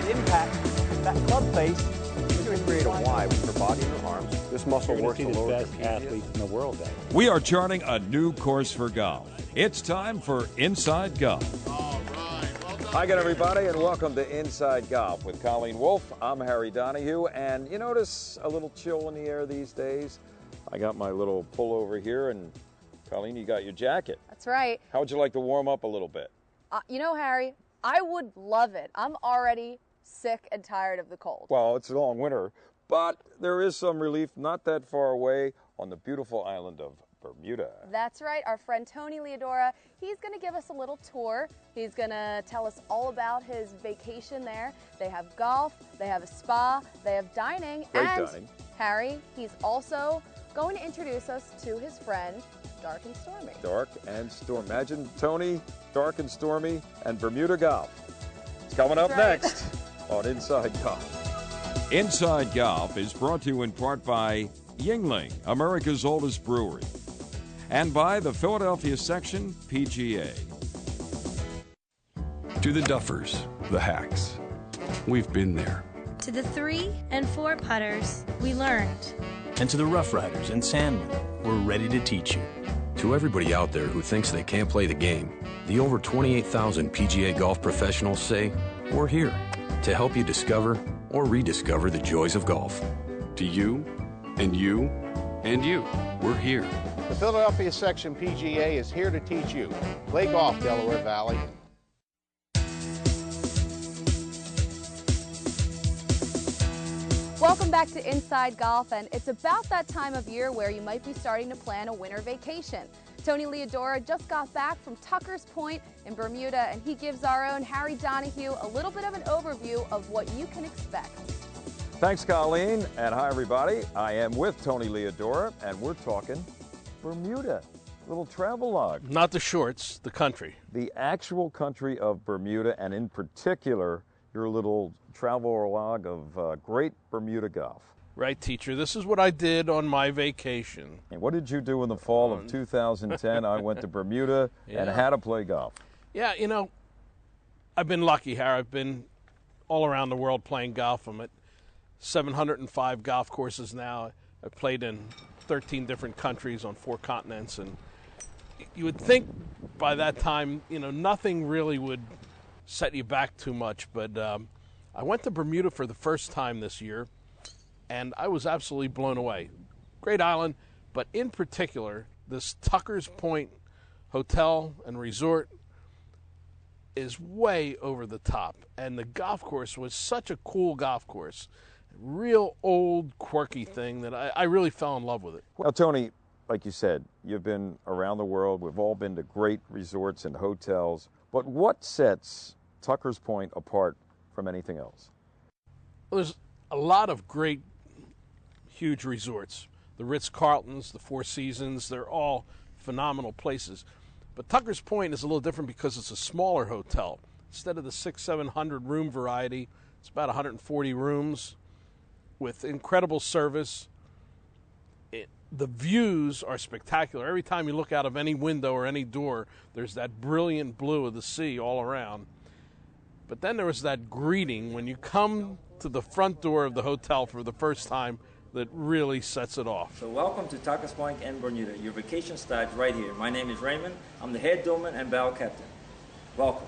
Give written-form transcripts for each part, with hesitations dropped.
impact that club face. She's going to create a Y with her body and her arms. This muscle works the lower best athlete in the world. We are charting a new course for golf. It's time for Inside Golf. Hi again, everybody, and welcome to Inside Golf with Colleen Wolfe. I'm Harry Donahue, and you notice a little chill in the air these days? I got my little pullover here, and Colleen, you got your jacket. That's right. How would you like to warm up a little bit? You know, Harry, I would love it. I'm already sick and tired of the cold. Well, it's a long winter, but there is some relief not that far away on the beautiful island of Bermuda. That's right. Our friend Tony Leodora, he's going to give us a little tour. He's going to tell us all about his vacation there. They have golf, they have a spa, they have dining. Great and dining. Harry, he's also going to introduce us to his friend, Dark and Stormy. Dark and Stormy. Imagine Tony, Dark and Stormy, and Bermuda Golf. It's coming up next on Inside Golf. Inside Golf is brought to you in part by Yingling, America's oldest brewery, and by the Philadelphia Section PGA. To the duffers, the hacks, we've been there. To the 3 and 4 putters, we learned. And to the rough riders and sandmen, we're ready to teach you. To everybody out there who thinks they can't play the game, the over 28,000 PGA golf professionals say, we're here to help you discover or rediscover the joys of golf. To you, and you, and you, we're here. The Philadelphia Section PGA is here to teach you. Play golf, Delaware Valley. Welcome back to Inside Golf, and it's about that time of year where you might be starting to plan a winter vacation. Tony Leodora just got back from Tucker's Point in Bermuda, and he gives our own Harry Donahue a little bit of an overview of what you can expect. Thanks, Colleen, and hi, everybody. I am with Tony Leodora, and we're talking Bermuda. Little travel log. Not the shorts, the country. The actual country of Bermuda, and in particular, your little travel log of great Bermuda golf. Right, teacher. This is what I did on my vacation. And what did you do in the fall of 2010? I went to Bermuda and had to play golf. Yeah, you know, I've been lucky, Harry. I've been all around the world playing golf. I'm at 705 golf courses now. I've played in 13 different countries on 4 continents. And you would think by that time, you know, nothing really would set you back too much. But I went to Bermuda for the first time this year, and I was absolutely blown away. Great island, but in particular, this Tucker's Point Hotel and Resort is way over the top. And the golf course was such a cool golf course. Real old, quirky thing that I really fell in love with it. Well, Tony, like you said, you've been around the world. We've all been to great resorts and hotels. But what sets Tucker's Point apart from anything else? Well, there's a lot of great, huge resorts. The Ritz-Carltons, the Four Seasons, they're all phenomenal places. But Tucker's Point is a little different because it's a smaller hotel. Instead of the 600-700 room variety, it's about 140 rooms with incredible service. The views are spectacular. Every time you look out of any window or any door, there's that brilliant blue of the sea all around. But then there was that greeting when you come to the front door of the hotel for the first time that really sets it off. So welcome to Tucker's Point in Bermuda. Your vacation starts right here. My name is Raymond. I'm the head doorman and bow captain. Welcome.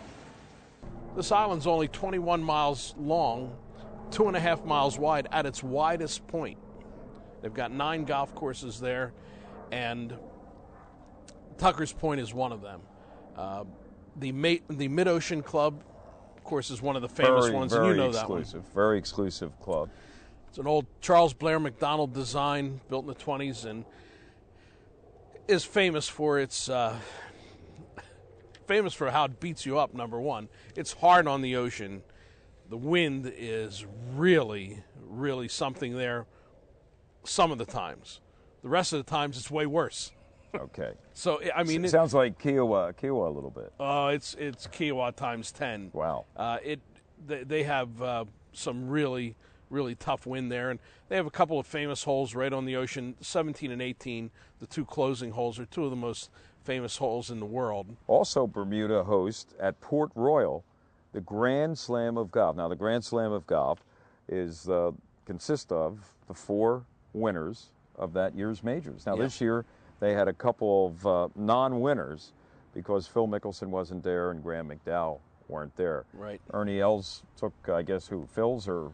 This island's only 21 miles long, 2.5 miles wide at its widest point. They've got 9 golf courses there, and Tucker's Point is one of them. The Mid-Ocean Club, of course, is one of the famous ones, and you know that one. Very exclusive club. It's an old Charles Blair Macdonald design, built in the 20s, and is famous for its famous for how it beats you up. Number one, it's hard on the ocean. The wind is really, really something there. Some of the times, the rest of the times, it's way worse. Okay. So I mean, it sounds like Kiowa a little bit. It's Kiowa times 10. Wow. They have some really tough wind there, and they have a couple of famous holes right on the ocean. 17 and 18, the 2 closing holes, are 2 of the most famous holes in the world. Also, Bermuda hosts at Port Royal the Grand Slam of Golf. Now, the Grand Slam of Golf consists of the 4 winners of that year's majors. Now, this year they had a couple of non-winners because Phil Mickelson wasn't there and Graham McDowell weren't there. Right. Ernie Els took, I guess, who? Phil's or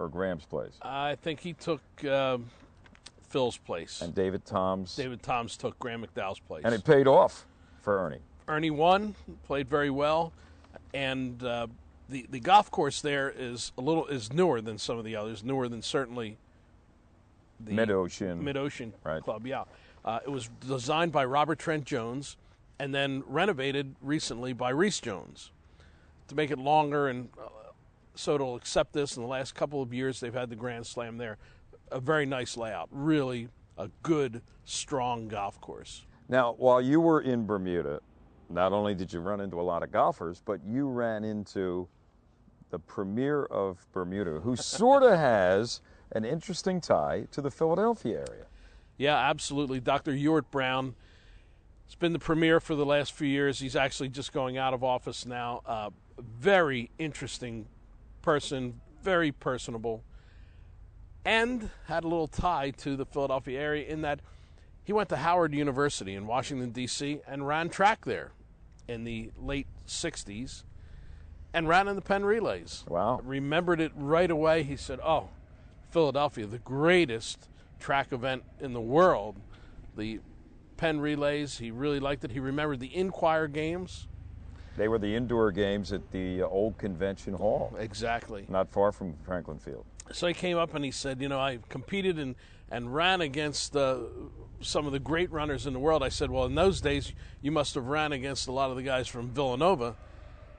Graham's place? I think he took Phil's place. And David Toms? David Toms took Graham McDowell's place. And it paid off for Ernie. Ernie won, played very well, and the golf course there is newer than some of the others, newer than certainly the Mid-Ocean right. Club. Yeah, it was designed by Robert Trent Jones, and then renovated recently by Reese Jones to make it longer, and so it'll accept this. In the last couple of years, they've had the Grand Slam there. A very nice layout, really a good, strong golf course. Now, while you were in Bermuda, not only did you run into a lot of golfers, but you ran into the premier of Bermuda, who sort of has an interesting tie to the Philadelphia area. Yeah, absolutely. Dr. Ewart Brown has been the premier for the last few years. He's actually just going out of office now. Very interesting person, very personable, and had a little tie to the Philadelphia area in that he went to Howard University in Washington, D.C., and ran track there in the late 60s and ran in the Penn Relays. Wow. Remembered it right away. He said, oh, Philadelphia, the greatest track event in the world, the Penn Relays. He really liked it. He remembered the Inquire games. They were the indoor games at the old convention hall. Exactly. Not far from Franklin Field. So he came up and he said, you know, I competed and ran against some of the great runners in the world. I said, well, in those days, you must have ran against a lot of the guys from Villanova.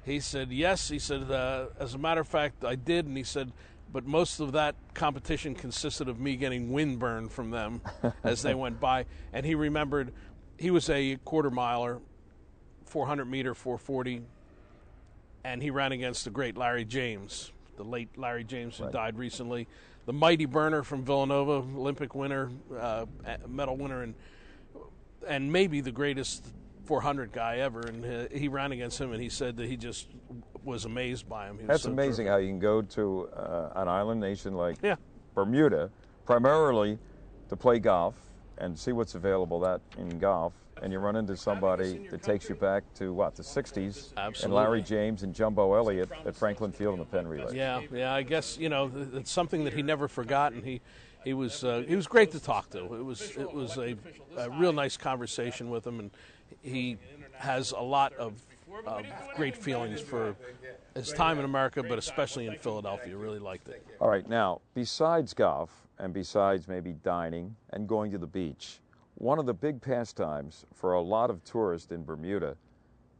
He said, yes. He said, as a matter of fact, I did. And he said, but most of that competition consisted of me getting windburn from them as they went by. And he remembered he was a quarter miler, 400-meter, 440, and he ran against the great Larry James, the late Larry James, who died recently. The mighty burner from Villanova, Olympic winner, medal winner, and maybe the greatest 400 guy ever. And he ran against him, and he said that he just was amazed by him. That's so amazing terrific. how you can go to an island nation like Bermuda, primarily to play golf and see what's available in golf, and you run into somebody that takes you back to, what, the 60s? Absolutely. And Larry James and Jumbo Elliott at Franklin Field in the Penn Relays. Yeah, I guess, you know, it's something that he never forgot, and he was great to talk to. It was a real nice conversation with him, and he has a lot of great feelings for his time in America, but especially in Philadelphia. Really liked it. All right, now, besides golf and besides maybe dining and going to the beach, one of the big pastimes for a lot of tourists in Bermuda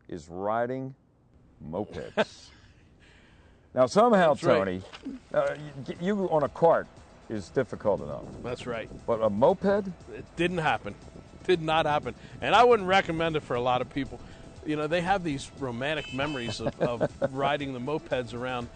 is riding mopeds. Now, somehow, That's right. Tony, you on a cart is difficult enough. That's right. But a moped? It didn't happen. Did not happen. And I wouldn't recommend it for a lot of people. You know, they have these romantic memories of riding the mopeds around,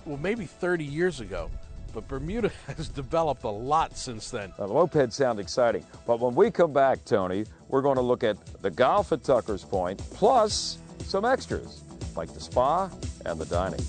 well, maybe 30 years ago. But Bermuda has developed a lot since then. Now, the mopeds sound exciting. But when we come back, Tony, we're going to look at the golf at Tucker's Point, plus some extras, like the spa and the dining.